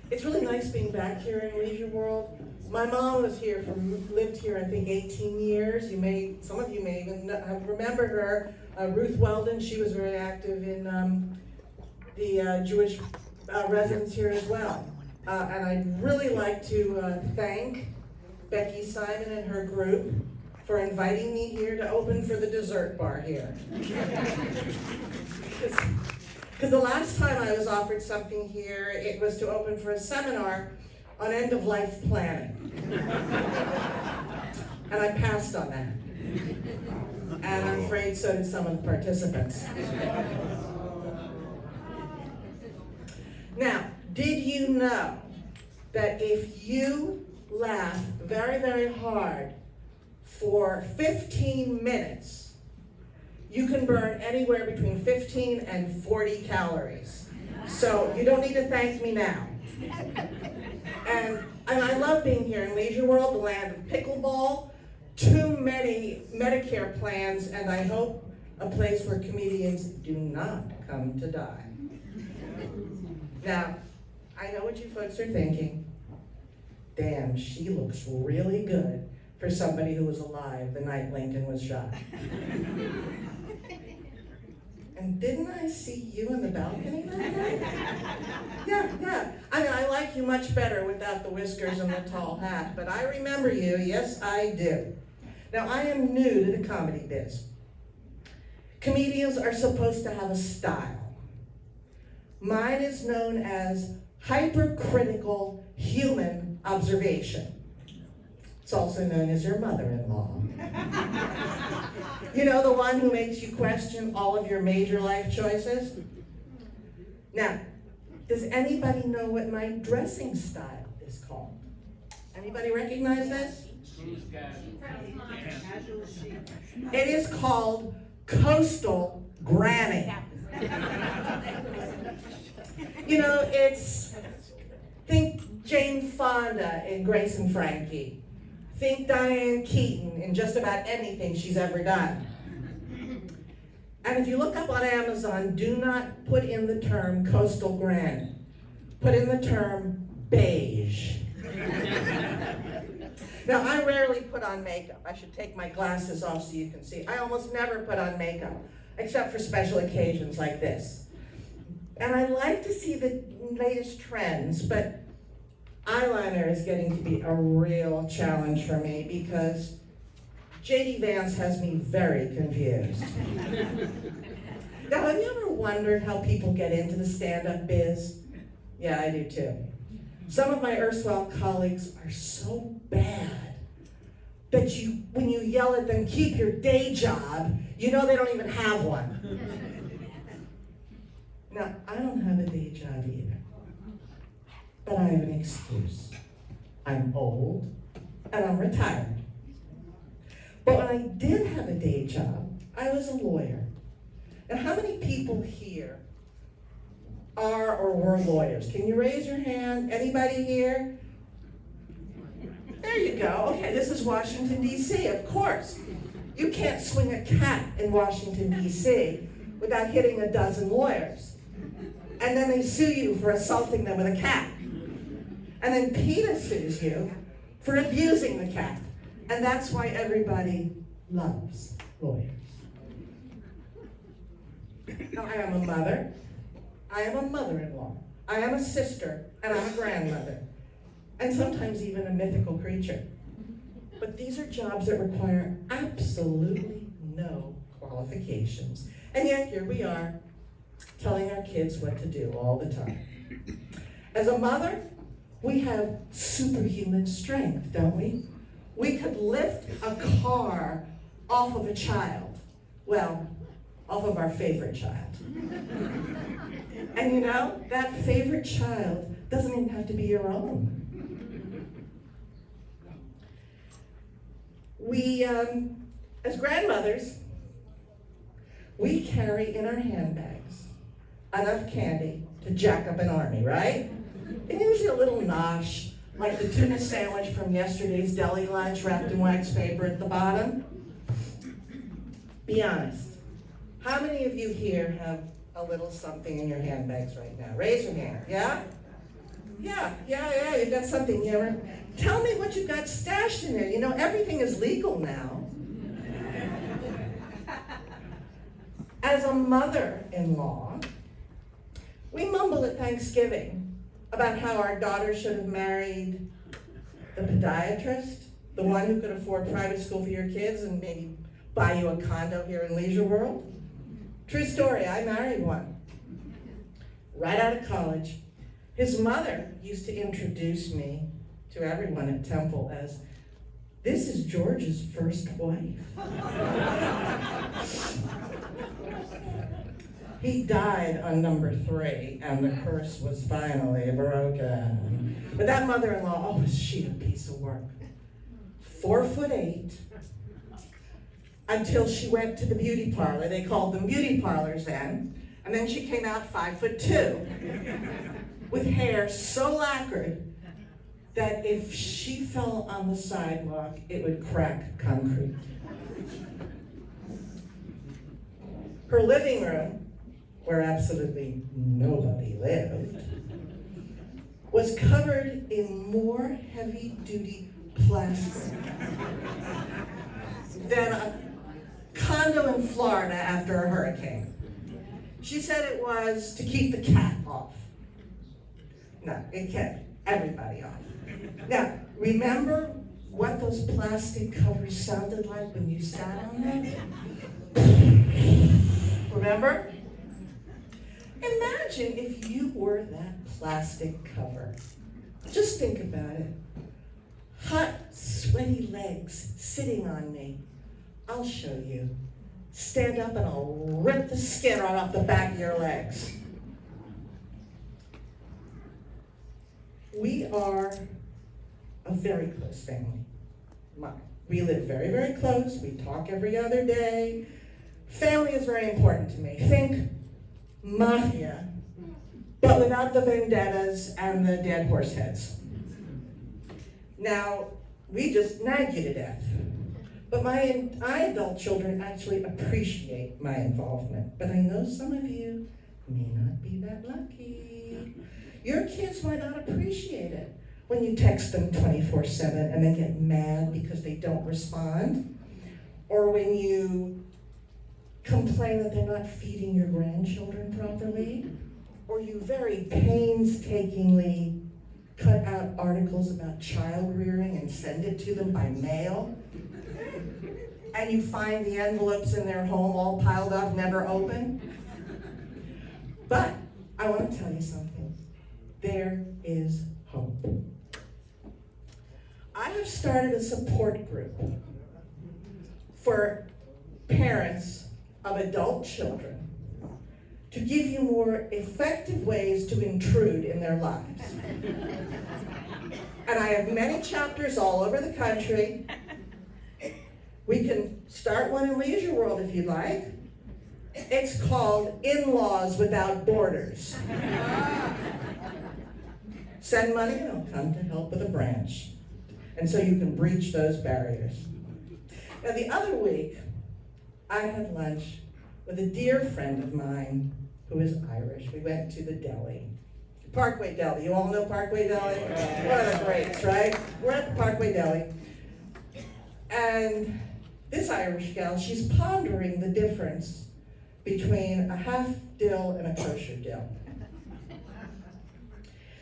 It's really nice being back here in Leisure World. My mom was here lived here, I think, 18 years. Some of you may even remember her, Ruth Weldon. She was very active in the Jewish residents here as well. And I'd really like to thank Becky Simon and her group for inviting me here to open for the dessert bar here. Because the last time I was offered something here, it was to open for a seminar on end-of-life planning. And I passed on that. And I'm afraid so did some of the participants. Now, did you know that if you laugh very, very hard for 15 minutes, you can burn anywhere between 15 and 40 calories. So you don't need to thank me now. And I love being here in Leisure World, the land of pickleball, too many Medicare plans, and I hope a place where comedians do not come to die. Now, I know what you folks are thinking. Damn, she looks really good for somebody who was alive the night Lincoln was shot. And didn't I see you in the balcony that night? Yeah. I mean, I like you much better without the whiskers and the tall hat, but I remember you, yes I do. Now, I am new to the comedy biz. Comedians are supposed to have a style. Mine is known as hypercritical human observation. It's also known as your mother-in-law. You know, the one who makes you question all of your major life choices? Now, does anybody know what my dressing style is called? Anybody recognize this? It is called coastal granny. You know, think Jane Fonda in Grace and Frankie. Think Diane Keaton in just about anything she's ever done. And if you look up on Amazon, do not put in the term coastal granny. Put in the term beige. Now, I rarely put on makeup. I should take my glasses off so you can see. I almost never put on makeup, except for special occasions like this. And I like to see the latest trends, but eyeliner is getting to be a real challenge for me because J.D. Vance has me very confused. Now, have you ever wondered how people get into the stand-up biz? Yeah, I do too. Some of my erstwhile colleagues are so bad that when you yell at them, keep your day job, you know they don't even have one. Now, I don't have a day job either. But I have an excuse. I'm old and I'm retired. But when I did have a day job, I was a lawyer. And how many people here are or were lawyers? Can you raise your hand? Anybody here? There you go. Okay, this is Washington, D.C., of course. You can't swing a cat in Washington, D.C. without hitting a dozen lawyers. And then they sue you for assaulting them with a cat. And then PETA sues you for abusing the cat. And that's why everybody loves lawyers. Now, I am a mother. I am a mother-in-law. I am a sister, and I'm a grandmother. And sometimes even a mythical creature. But these are jobs that require absolutely no qualifications. And yet, here we are, telling our kids what to do all the time. As a mother, we have superhuman strength, don't we? We could lift a car off of a child. Well, off of our favorite child. And you know, that favorite child doesn't even have to be your own. We, as grandmothers, we carry in our handbags enough candy to jack up an army, right? And usually a little nosh, like the tuna sandwich from yesterday's deli lunch wrapped in wax paper at the bottom. Be honest. How many of you here have a little something in your handbags right now? Raise your hand, yeah? Yeah, you've got something here. Tell me what you've got stashed in there. You know, everything is legal now. As a mother-in-law, we mumble at Thanksgiving about how our daughter should have married the podiatrist, the one who could afford private school for your kids and maybe buy you a condo here in Leisure World. True story, I married one. Right out of college. His mother used to introduce me to everyone at Temple as, "This is George's first wife." He died on number 3, and the curse was finally broken. But that mother-in-law, oh, was she a piece of work. 4'8", until she went to the beauty parlor. They called them beauty parlors then. And then she came out 5'2", with hair so lacquered that if she fell on the sidewalk, it would crack concrete. Her living room, where absolutely nobody lived, was covered in more heavy-duty plastic than a condo in Florida after a hurricane. She said it was to keep the cat off. No, it kept everybody off. Now, remember what those plastic covers sounded like when you sat on them? Remember? Imagine if you were that plastic cover. Just think about it. Hot, sweaty legs sitting on me. I'll show you. Stand up and I'll rip the skin right off the back of your legs. We are a very close family. We live very, very close. We talk every other day. Family is very important to me. Think mafia, but without the vendettas and the dead horse heads. Now, we just nag you to death. But my adult children actually appreciate my involvement. But I know some of you may not be that lucky. Your kids might not appreciate it when you text them 24/7 and they get mad because they don't respond. Or when you complain that they're not feeding your grandchildren properly. Or you very painstakingly cut out articles about child rearing and send it to them by mail. And you find the envelopes in their home all piled up, never open. But I want to tell you something. There is hope. I have started a support group for parents of adult children to give you more effective ways to intrude in their lives. And I have many chapters all over the country. We can start one in Leisure World if you'd like. It's called In-Laws Without Borders. Send money and it'll come to help with a branch. And so you can breach those barriers. Now the other week, I had lunch with a dear friend of mine who is Irish. We went to the deli. Parkway Deli. You all know Parkway Deli? One of the greats, right? We're at the Parkway Deli. And this Irish gal, she's pondering the difference between a half dill and a kosher dill.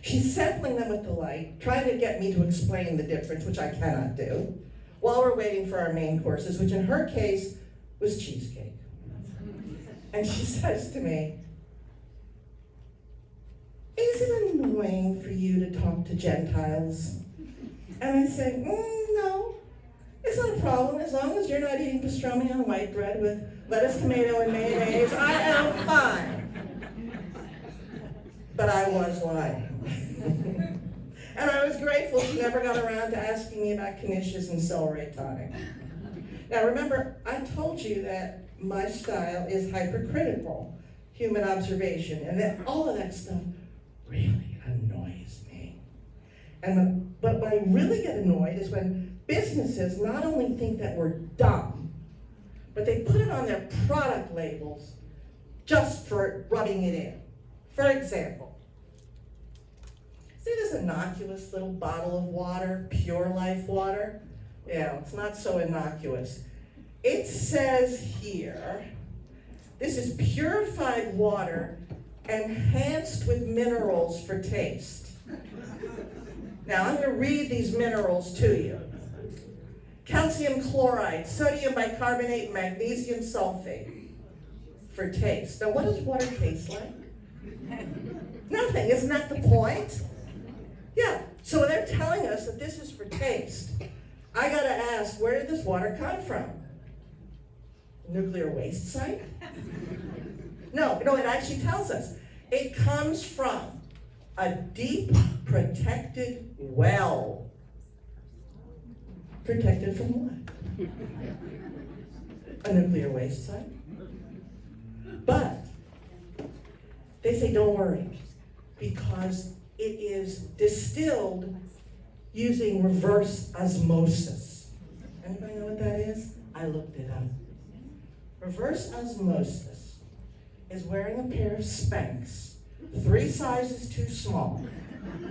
She's sampling them with delight, trying to get me to explain the difference, which I cannot do, while we're waiting for our main courses, which in her case was cheesecake. And she says to me, "Is it annoying for you to talk to Gentiles?" And I say, no, it's not a problem. As long as you're not eating pastrami on white bread with lettuce, tomato, and mayonnaise, I am fine. But I was lying. And I was grateful she never got around to asking me about knishes and celery tonic. Now remember, I told you that my style is hypercritical, human observation, and that all of that stuff really annoys me. But when I really get annoyed is when businesses not only think that we're dumb, but they put it on their product labels just for rubbing it in. For example, see this this innocuous little bottle of water, Pure Life water? Yeah, it's not so innocuous. It says here, this is purified water enhanced with minerals for taste. Now I'm going to read these minerals to you. Calcium chloride, sodium bicarbonate, magnesium sulfate for taste. Now what does water taste like? Nothing, isn't that the point? Yeah, so they're telling us that this is for taste. I gotta ask, where did this water come from? Nuclear waste site? No, it actually tells us. It comes from a deep protected well. Protected from what? A nuclear waste site. But they say don't worry, because it is distilled using reverse osmosis. Anybody know what that is? I looked it up. Reverse osmosis is wearing a pair of Spanx, 3 sizes too small,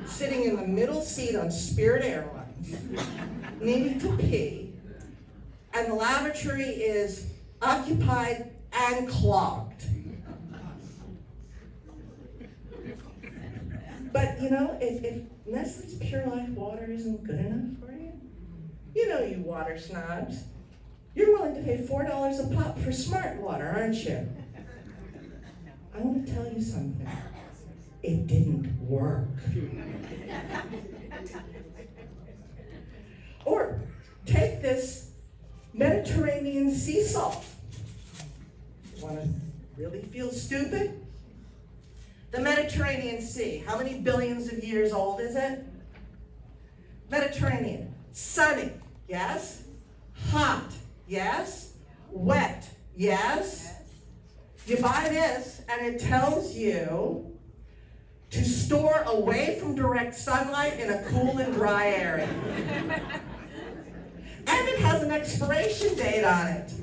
sitting in the middle seat on Spirit Airlines, needing to pee, and the lavatory is occupied and clogged. But you know, if Nestle's Pure Life water isn't good enough for you, you know you water snobs, you're willing to pay $4 a pop for Smart Water, aren't you? I want to tell you something. It didn't work. Or take this Mediterranean sea salt. Want to really feel stupid? The Mediterranean Sea, how many billions of years old is it? Mediterranean, sunny, yes? Hot, yes? Wet, yes? You buy this and it tells you to store away from direct sunlight in a cool and dry area. And it has an expiration date on it.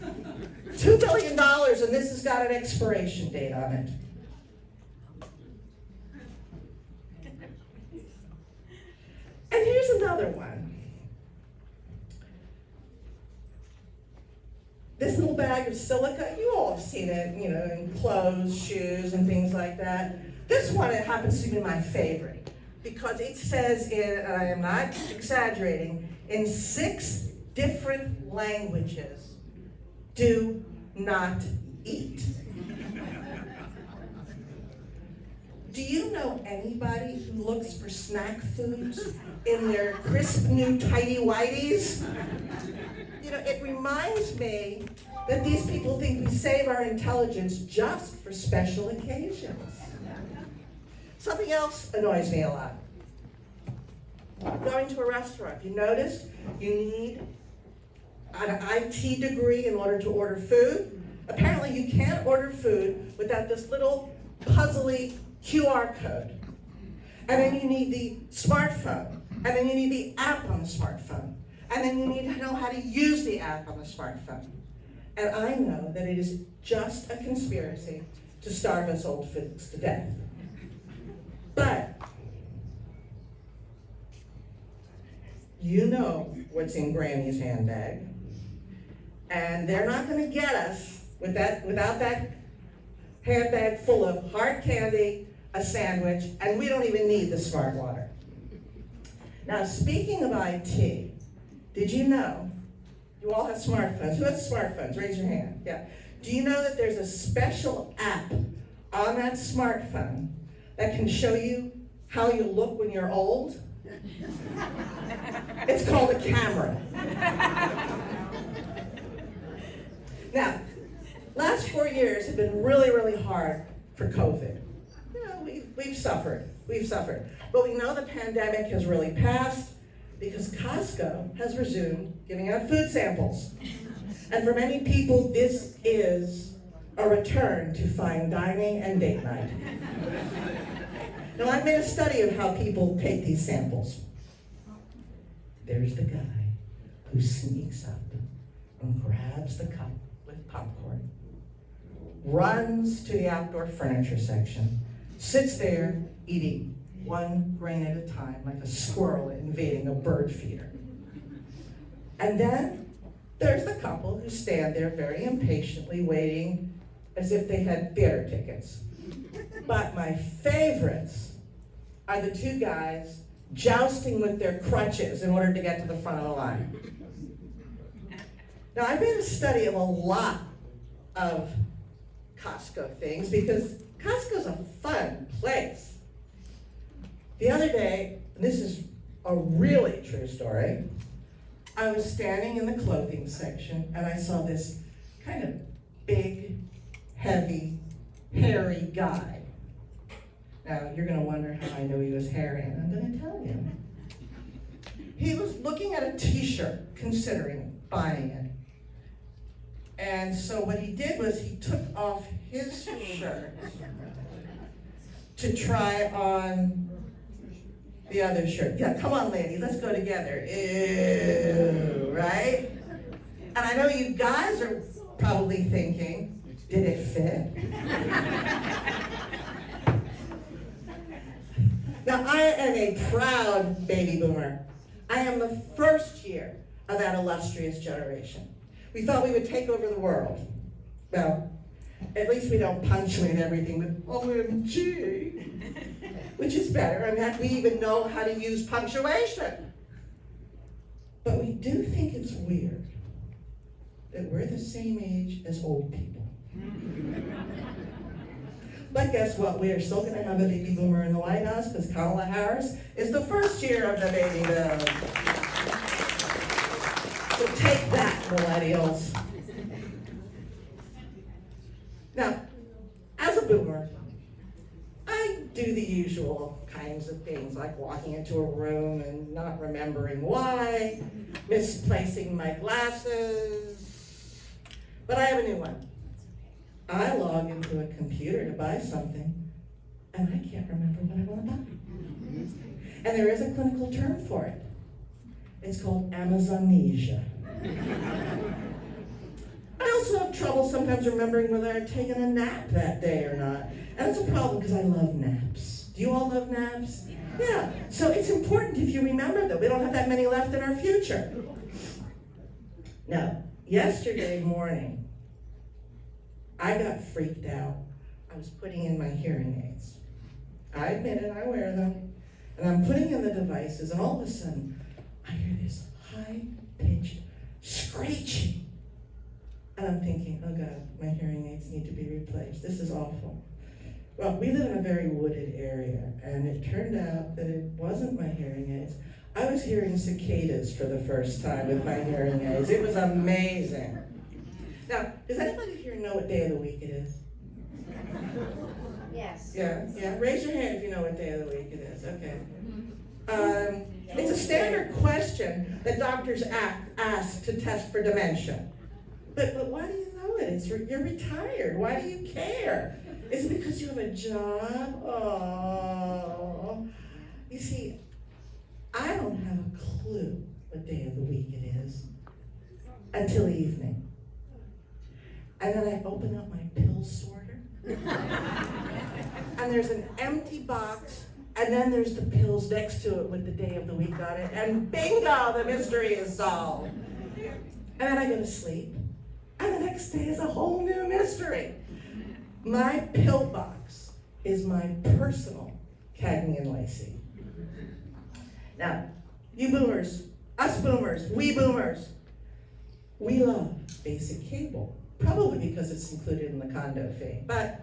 $2 billion and this has got an expiration date on it. And here's another one. This little bag of silica, you all have seen it, you know, in clothes, shoes, and things like that. This one, it happens to be my favorite because it says in, and I am not exaggerating, in 6 different languages, do not eat. Do you know anybody who looks for snack foods in their crisp new tidy whities? You know, it reminds me that these people think we save our intelligence just for special occasions. Something else annoys me a lot. Going to a restaurant, you noticed you need an IT degree in order to order food. Apparently you can't order food without this little puzzly QR code. And then you need the smartphone. And then you need the app on the smartphone. And then you need to know how to use the app on the smartphone. And I know that it is just a conspiracy to starve us old folks to death. But you know what's in Granny's handbag. And they're not going to get us without that handbag full of hard candy, a sandwich, and we don't even need the Smart Water. Now, speaking of IT, did you know, you all have smartphones. Who has smartphones? Raise your hand. Yeah. Do you know that there's a special app on that smartphone that can show you how you look when you're old? It's called a camera. Now, last 4 years have been really, really hard for COVID. You know, we've suffered. But we know the pandemic has really passed because Costco has resumed giving out food samples. And for many people, this is a return to fine dining and date night. Now, I've made a study of how people take these samples. There's the guy who sneaks up and grabs the cup with popcorn, runs to the outdoor furniture section, sits there eating one grain at a time, like a squirrel invading a bird feeder. And then there's the couple who stand there very impatiently waiting as if they had theater tickets. But my favorites are the two guys jousting with their crutches in order to get to the front of the line. Now, I've made a study of a lot of Costco things because Costco's a fun place. The other day, and this is a really true story, I was standing in the clothing section and I saw this kind of big, heavy, hairy guy. Now, you're going to wonder how I knew he was hairy, and I'm going to tell you. He was looking at a t-shirt, considering buying it. And so what he did was he took off his shirt to try on the other shirt. Yeah, come on, ladies, let's go together. Ew, right? And I know you guys are probably thinking, did it fit? Now, I am a proud baby boomer. I am the first year of that illustrious generation. We thought we would take over the world. Well, at least we don't punctuate everything with OMG, which is better. I mean, we even know how to use punctuation. But we do think it's weird that we're the same age as old people. But guess what? We are still going to have a baby boomer in the White House because Kamala Harris is the first year of the baby boom. So take that, millennials. Now, as a boomer, I do the usual kinds of things, like walking into a room and not remembering why, misplacing my glasses. But I have a new one. I log into a computer to buy something, and I can't remember what I want to buy. And there is a clinical term for it. It's called Amazonesia. I also have trouble sometimes remembering whether I've taken a nap that day or not. And it's a problem because I love naps. Do you all love naps? Yeah. So it's important if you remember that we don't have that many left in our future. Now, yesterday morning, I got freaked out. I was putting in my hearing aids. I admit it, I wear them. And I'm putting in the devices, and all of a sudden, I hear this high-pitched screeching. And I'm thinking, oh God, my hearing aids need to be replaced. This is awful. Well, we live in a very wooded area, and it turned out that it wasn't my hearing aids. I was hearing cicadas for the first time with my hearing aids. It was amazing. Now, does anybody here know what day of the week it is? Yes. Yeah. Raise your hand if you know what day of the week it is. Okay. It's a standard question that doctors ask to test for dementia. But why do you know it? You're retired. Why do you care? Is it because you have a job? Oh. You see, I don't have a clue what day of the week it is until evening. And then I open up my pill sorter. And there's an empty box, and then there's the pills next to it with the day of the week on it, and bingo, the mystery is solved. And then I go to sleep, and the next day is a whole new mystery. My pill box is my personal Cagney and Lacey. Now, you boomers, us boomers, we love basic cable. Probably because it's included in the condo fee. But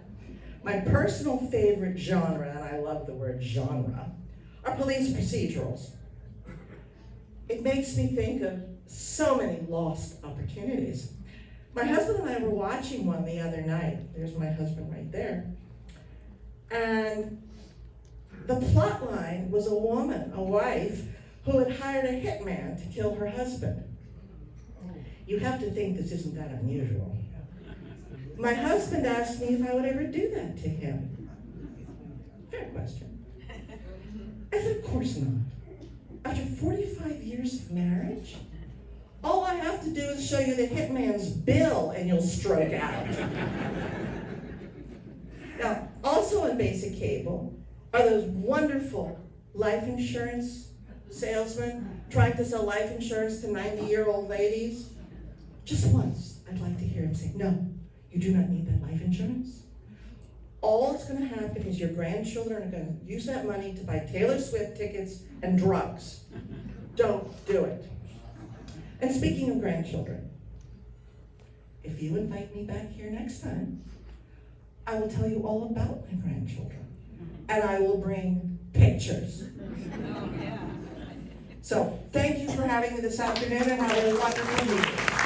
my personal favorite genre, and I love the word genre, are police procedurals. It makes me think of so many lost opportunities. My husband and I were watching one the other night. There's my husband right there. And the plot line was a woman, a wife, who had hired a hitman to kill her husband. You have to think this isn't that unusual. My husband asked me if I would ever do that to him. Fair question. I said, of course not. After 45 years of marriage, all I have to do is show you the hitman's bill and you'll stroke out. Now, also on basic cable are those wonderful life insurance salesmen trying to sell life insurance to 90-year-old ladies. Just once, I'd like to hear him say, no, you do not need that life insurance. All that's gonna happen is your grandchildren are gonna use that money to buy Taylor Swift tickets and drugs. Don't do it. And speaking of grandchildren, if you invite me back here next time, I will tell you all about my grandchildren. And I will bring pictures. So, thank you for having me this afternoon and have a wonderful week.